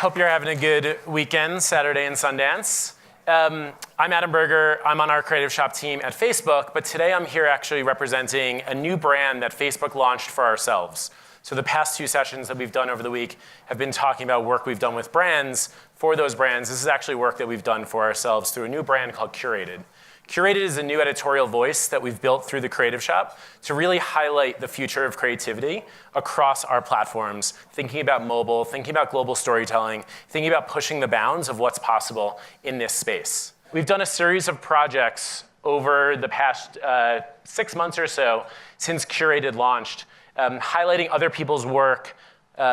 Hope you're having a good weekend, Saturday in Sundance. I'm Adam Berger. I'm on our creative shop team at Facebook, but today I'm here actually representing a new brand that Facebook launched for ourselves. So the past two sessions that we've done over the week have been talking about work we've done with brands. For those brands, this is actually work that we've done for ourselves through a new brand called Curated. Curated is a new editorial voice that we've built through the Creative Shop to really highlight the future of creativity across our platforms, thinking about mobile, thinking about global storytelling, thinking about pushing the bounds of what's possible in this space. We've done a series of projects over the past 6 months or so since Curated launched, highlighting other people's work,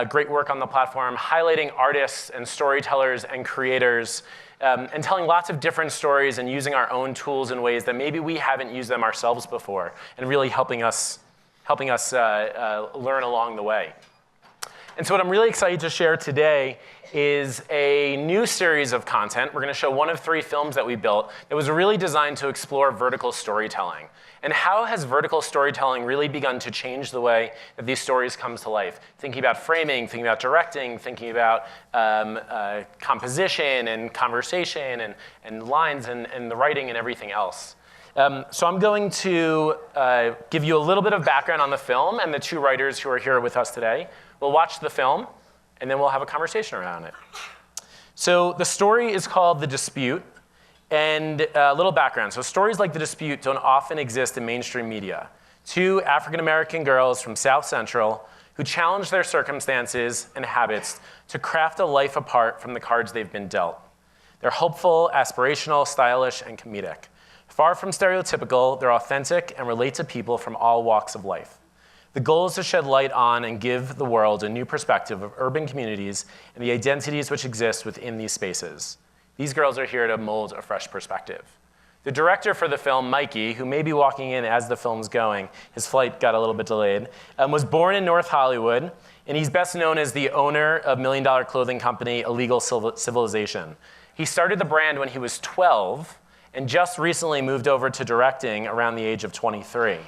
great work on the platform, highlighting artists and storytellers and creators, and telling lots of different stories and using our own tools in ways that maybe we haven't used them ourselves before, and really helping us learn along the way. And so what I'm really excited to share today is a new series of content. We're going to show one of 3 films that we built that was really designed to explore vertical storytelling. And how has vertical storytelling really begun to change the way that these stories come to life? Thinking about framing, thinking about directing, thinking about composition and conversation and lines and the writing and everything else. So I'm going to give you a little bit of background on the film and the 2 writers who are here with us today. We'll watch the film, and then we'll have a conversation around it. So the story is called The Dispute. And a little background. So stories like The Dispute don't often exist in mainstream media. 2 African-American girls from South Central who challenge their circumstances and habits to craft a life apart from the cards they've been dealt. They're hopeful, aspirational, stylish, and comedic. Far from stereotypical, they're authentic and relate to people from all walks of life. The goal is to shed light on and give the world a new perspective of urban communities and the identities which exist within these spaces. These girls are here to mold a fresh perspective. The director for the film, Mikey, who may be walking in as the film's going, his flight got a little bit delayed, was born in North Hollywood, and he's best known as the owner of million-dollar clothing company Illegal Civilization. He started the brand when he was 12, and just recently moved over to directing around the age of 23.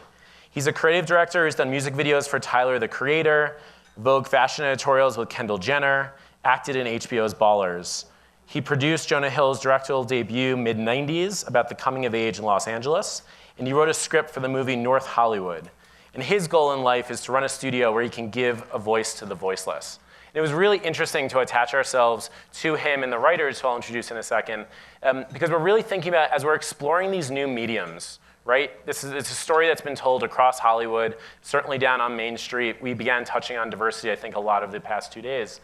He's a creative director who's done music videos for Tyler, the Creator, Vogue Fashion editorials with Kendall Jenner, acted in HBO's Ballers. He produced Jonah Hill's directorial debut, mid-90s, about the coming of age in Los Angeles, and he wrote a script for the movie North Hollywood. And his goal in life is to run a studio where he can give a voice to the voiceless. And it was really interesting to attach ourselves to him and the writers, who I'll introduce in a second, because we're really thinking about, as we're exploring these new mediums, right? It's a story that's been told across Hollywood, certainly down on Main Street. We began touching on diversity, I think, a lot of the past 2 days.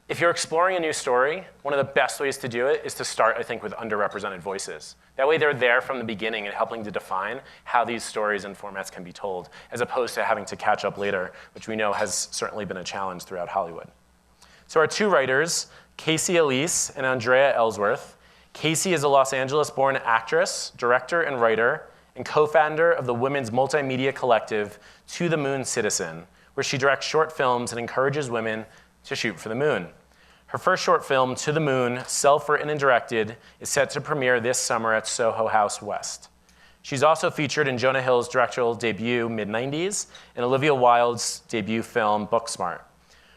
If you're exploring a new story, one of the best ways to do it is to start, I think, with underrepresented voices. That way they're there from the beginning and helping to define how these stories and formats can be told, as opposed to having to catch up later, which we know has certainly been a challenge throughout Hollywood. So our 2 writers, Casey Elise and Andrea Ellsworth. Casey is a Los Angeles-born actress, director, and writer, and co-founder of the women's multimedia collective To the Moon Citizen, where she directs short films and encourages women to shoot for the moon. Her first short film, To the Moon, self-written and directed, is set to premiere this summer at Soho House West. She's also featured in Jonah Hill's directorial debut, mid-90s, and Olivia Wilde's debut film, Booksmart.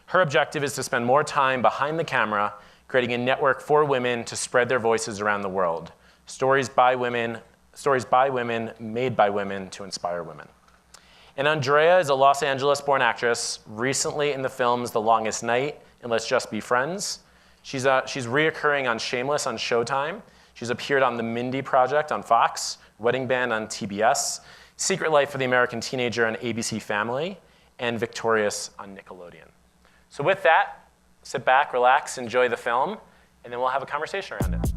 Her objective is to spend more time behind the camera, creating a network for women to spread their voices around the world. Stories by women, made by women to inspire women. And Andrea is a Los Angeles-born actress, recently in the films The Longest Night and Let's Just Be Friends. She's reoccurring on Shameless on Showtime. She's appeared on The Mindy Project on Fox, Wedding Band on TBS, Secret Life of the American Teenager on ABC Family, and Victorious on Nickelodeon. So with that, sit back, relax, enjoy the film, and then we'll have a conversation around it.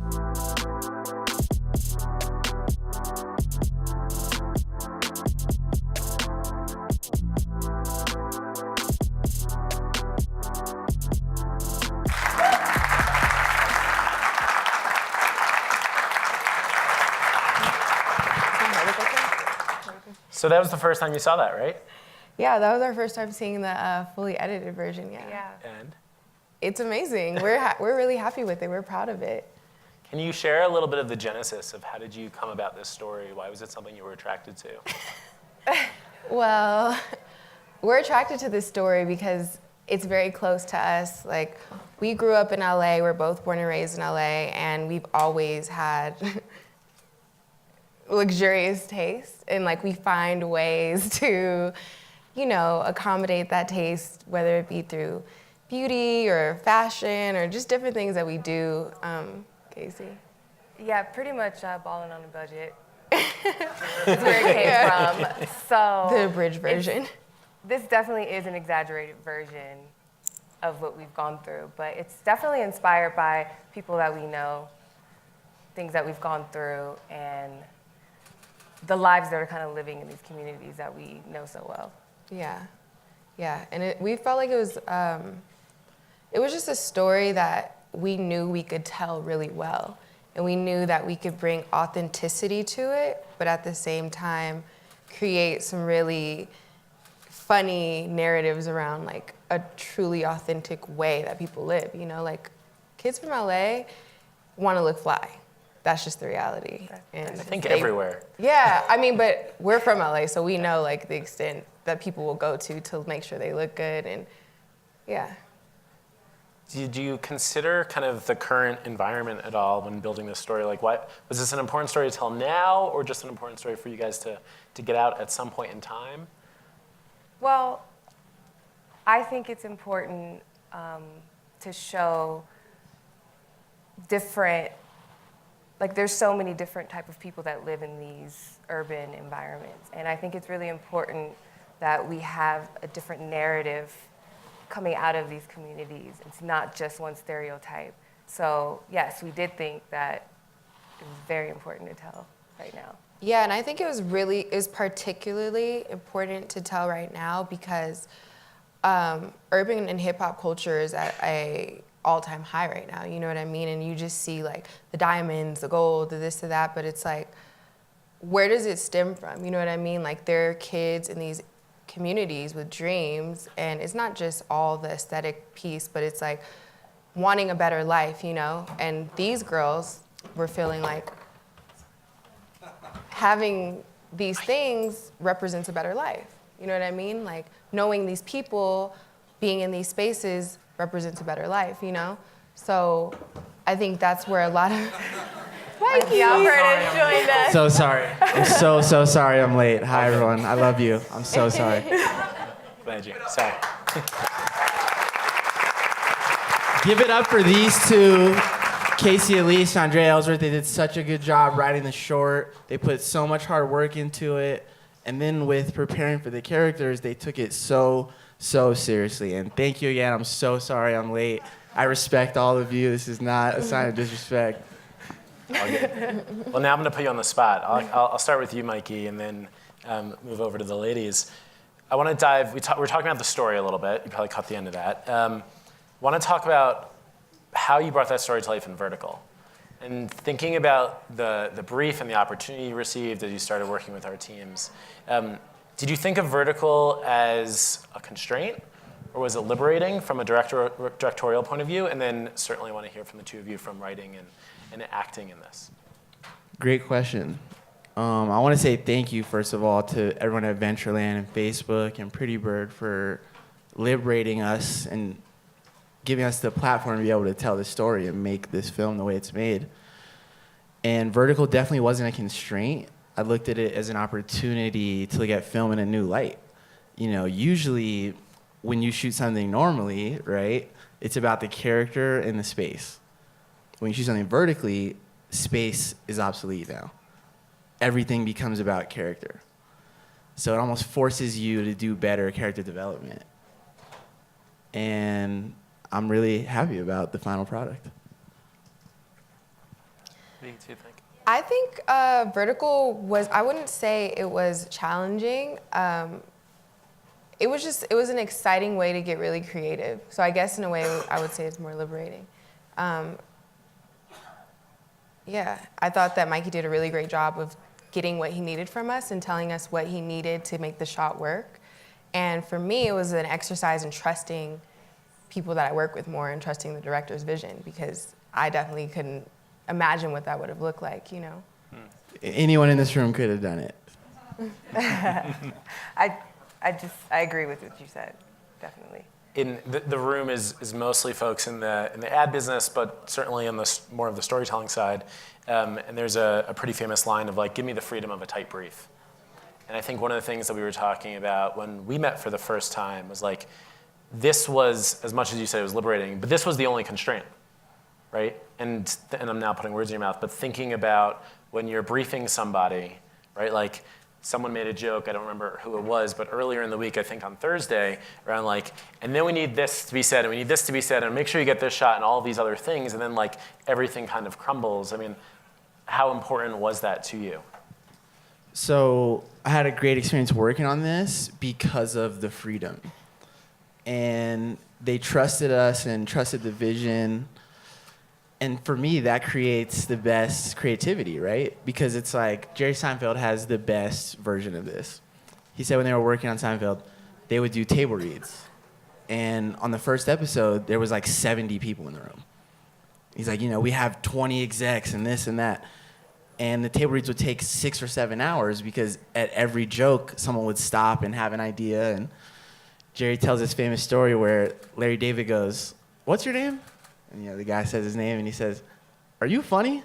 So that was the first time you saw that, right? Yeah, that was our first time seeing the fully edited version, yeah. And? It's amazing. We're really happy with it. We're proud of it. Can you share a little bit of the genesis of how did you come about this story? Why was it something you were attracted to? Well, we're attracted to this story because it's very close to us. Like, we grew up in LA, we're both born and raised in LA, and we've always had luxurious taste. And like, we find ways to, you know, accommodate that taste, whether it be through beauty or fashion or just different things that we do. Casey? Yeah, pretty much balling on a budget. That's where it came from. So The abridged version. This definitely is an exaggerated version of what we've gone through, but it's definitely inspired by people that we know, things that we've gone through, and the lives that are kind of living in these communities that we know so well. Yeah, and we felt like it was just a story that we knew we could tell really well, and we knew that we could bring authenticity to it, but at the same time create some really funny narratives around like a truly authentic way that people live. You know, like kids from LA want to look fly. That's just the reality. And I think everywhere. Yeah, I mean, but we're from LA, so we know like the extent that people will go to make sure they look good, and yeah. Did you consider kind of the current environment at all when building this story? Like, what was this an important story to tell now, or just an important story for you guys to get out at some point in time? Well, I think it's important to show different, like there's so many different type of people that live in these urban environments. And I think it's really important that we have a different narrative coming out of these communities. It's not just one stereotype. So yes, we did think that it was very important to tell right now. Yeah, and I think it is particularly important to tell right now because urban and hip hop culture is at a all-time high right now, you know what I mean? And you just see like the diamonds, the gold, the this, to that, but it's like, where does it stem from? You know what I mean? Like there are kids in these communities with dreams, and it's not just all the aesthetic piece, but it's like wanting a better life, you know? And these girls were feeling like having these things represents a better life. You know what I mean? Like knowing these people, being in these spaces represents a better life, you know? So I think that's where a lot of Mikey Alfred has joined us. So sorry. I'm so sorry I'm late. Hi, everyone. I love you. I'm so sorry. Glad you. Sorry. Give it up for these two, Casey Elise, Andre Ellsworth. They did such a good job writing the short. They put so much hard work into it. And then with preparing for the characters, they took it so seriously. And thank you again. I'm so sorry I'm late. I respect all of you. This is not a sign of disrespect. All good. Well, now I'm going to put you on the spot. I'll start with you, Mikey, and then move over to the ladies. I want to dive. We're talking about the story a little bit. You probably caught the end of that. Want to talk about how you brought that story to life in Vertical, and thinking about the brief and the opportunity you received as you started working with our teams. Did you think of Vertical as a constraint, or was it liberating from a directorial point of view? And then certainly want to hear from the two of you from writing and acting in this. Great question. I want to say thank you, first of all, to everyone at Ventureland and Facebook and Pretty Bird for liberating us and giving us the platform to be able to tell the story and make this film the way it's made. And Vertical definitely wasn't a constraint. I looked at it as an opportunity to look at film in a new light. You know, usually when you shoot something normally, right, it's about the character and the space. When you shoot something vertically, space is obsolete now. Everything becomes about character. So it almost forces you to do better character development. And I'm really happy about the final product. What do you two think? I think Vertical was, I wouldn't say it was challenging. It was an exciting way to get really creative. So I guess in a way I would say it's more liberating. Yeah, I thought that Mikey did a really great job of getting what he needed from us and telling us what he needed to make the shot work. And for me, it was an exercise in trusting people that I work with more and trusting the director's vision, because I definitely couldn't imagine what that would have looked like, you know? Anyone in this room could have done it. I agree with what you said, definitely. in the room is mostly folks in the ad business, but certainly on the more of the storytelling side. And there's a pretty famous line of like, give me the freedom of a tight brief. And I think one of the things that we were talking about when we met for the first time was like, this was, as much as you said it was liberating, but this was the only constraint, right? And I'm now putting words in your mouth, but thinking about when you're briefing somebody, right? Like someone made a joke, I don't remember who it was, but earlier in the week, I think on Thursday, around like, and then we need this to be said, and we need this to be said, and make sure you get this shot and all of these other things, and then like everything kind of crumbles. I mean, how important was that to you? So I had a great experience working on this because of the freedom. And they trusted us and trusted the vision. And for me, that creates the best creativity, right? Because it's like Jerry Seinfeld has the best version of this. He said when they were working on Seinfeld, they would do table reads. And on the first episode, there was like 70 people in the room. He's like, we have 20 execs and this and that. And the table reads would take 6 or 7 hours because at every joke, someone would stop and have an idea. And Jerry tells this famous story where Larry David goes, "What's your name?" And the guy says his name and he says, "Are you funny?"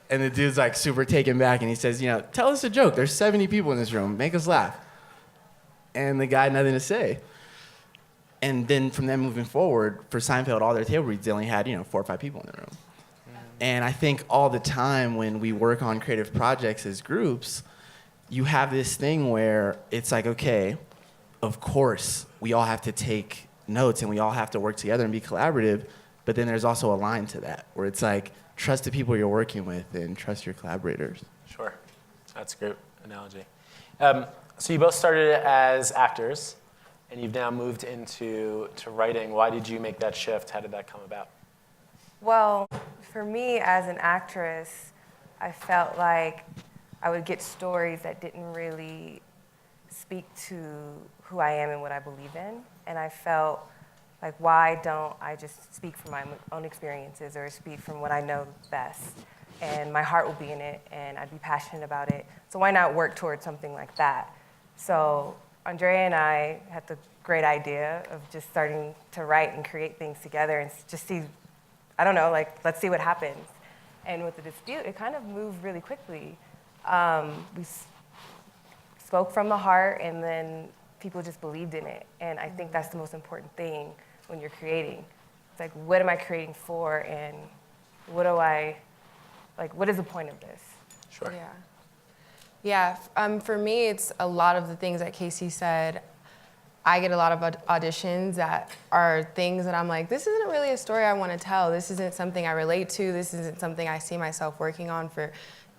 And the dude's like super taken back and he says, "Tell us a joke. There's 70 people in this room. Make us laugh." And the guy had nothing to say. And then from then moving forward, for Seinfeld, all their table reads, they only had 4 or 5 people in the room. And I think all the time when we work on creative projects as groups, you have this thing where it's like, okay, of course, we all have to take notes and we all have to work together and be collaborative, but then there's also a line to that where it's like, trust the people you're working with and trust your collaborators. Sure. That's a great analogy. So you both started as actors, and you've now moved into writing. Why did you make that shift? How did that come about? Well, for me as an actress, I felt like I would get stories that didn't really speak to who I am and what I believe in. And I felt like, why don't I just speak from my own experiences or speak from what I know best? And my heart will be in it, and I'd be passionate about it. So why not work towards something like that? So Andrea and I had the great idea of just starting to write and create things together and just see, I don't know, like, let's see what happens. And with the dispute, it kind of moved really quickly. We spoke from the heart, and then people just believed in it. And I think that's the most important thing when you're creating. It's like, what am I creating for, and what is the point of this? Sure. Yeah, for me, it's a lot of the things that Casey said. I get a lot of auditions that are things that I'm like, this isn't really a story I want to tell. This isn't something I relate to. This isn't something I see myself working on for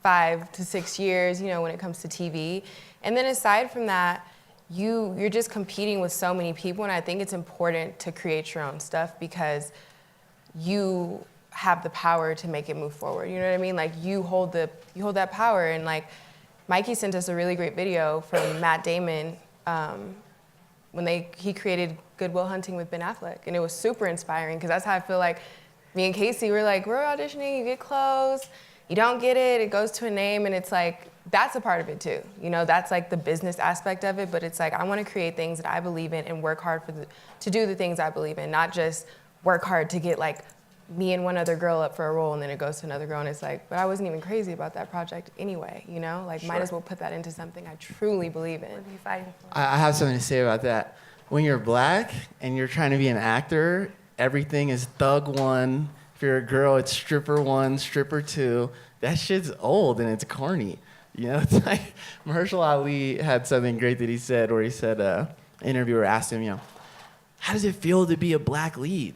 5 to 6 years, when it comes to TV. And then aside from that, you're just competing with so many people, and I think it's important to create your own stuff because you have the power to make it move forward. You know what I mean? Like you hold that power, and like Mikey sent us a really great video from Matt Damon when he created Good Will Hunting with Ben Affleck, and it was super inspiring because that's how I feel like me and Casey were like, we're auditioning, you get close, you don't get it, it goes to a name, and it's like, that's a part of it too. That's like the business aspect of it, but it's like, I want to create things that I believe in and work hard to do the things I believe in, not just work hard to get like me and one other girl up for a role and then it goes to another girl and it's like, but I wasn't even crazy about that project anyway, Like Sure. Might as well put that into something I truly believe in. What are you fighting for? I have something to say about that. When you're black and you're trying to be an actor, everything is thug 1. If you're a girl, it's stripper 1, stripper 2. That shit's old and it's corny. It's like Mahershala Ali had something great that he said where he said, an interviewer asked him, how does it feel to be a black lead?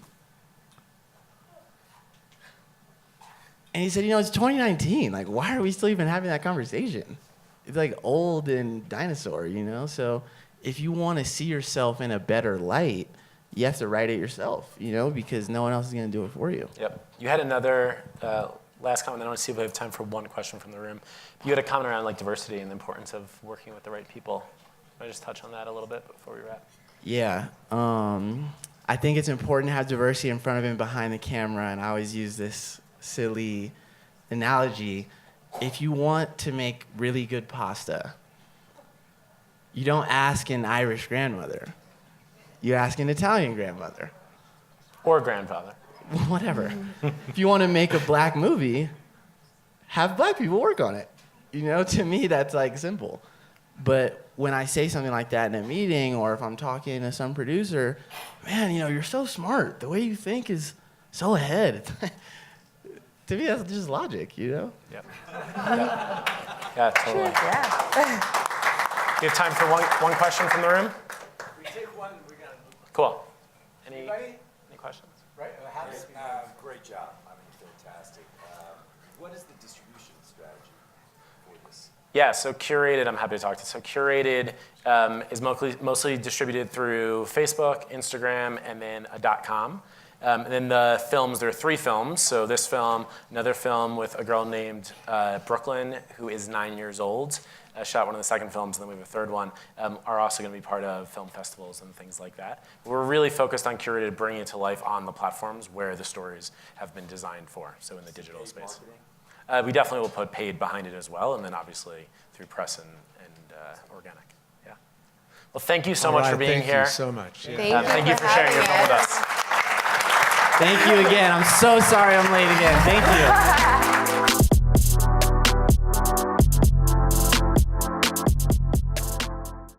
And he said, it's 2019. Like, why are we still even having that conversation? It's like old and dinosaur, So if you want to see yourself in a better light, you have to write it yourself, because no one else is going to do it for you. Yep. You had another last comment. I want to see if we have time for one question from the room. You had a comment around like diversity and the importance of working with the right people. Can I just touch on that a little bit before we wrap? Yeah. I think it's important to have diversity in front of and behind the camera, and I always use this silly analogy. If you want to make really good pasta, you don't ask an Irish grandmother. you ask an Italian grandmother. Or grandfather. Whatever. If you want to make a black movie, have black people work on it. You know, to me, that's like simple. But when I say something like that in a meeting, or if I'm talking to some producer, man, you know, you're so smart. The way you think is so ahead. To me, that's just logic, you know? Yep. Yeah, totally. Yeah. You have time for one question from the room? We take one, we got Cool. Any questions? right? Great job. I mean, fantastic. What is the distribution strategy for this? Yeah, so Curated, I'm happy to talk to. So Curated is mostly distributed through Facebook, Instagram, and then a .com. And then the films, there are 3 films. So this film, another film with a girl named Brooklyn, who is 9 years old, shot one of the second films, and then we have a third one, are also going to be part of film festivals and things like that. We're really focused on Curated, bringing it to life on the platforms where the stories have been designed for, so in the digital space. We definitely will put paid behind it as well, and then obviously through press and organic. Yeah. Well, thank you so much for being here. Thank you so much. Yeah. Thank you for sharing your film with us. Thank you again. I'm so sorry I'm late again. Thank you.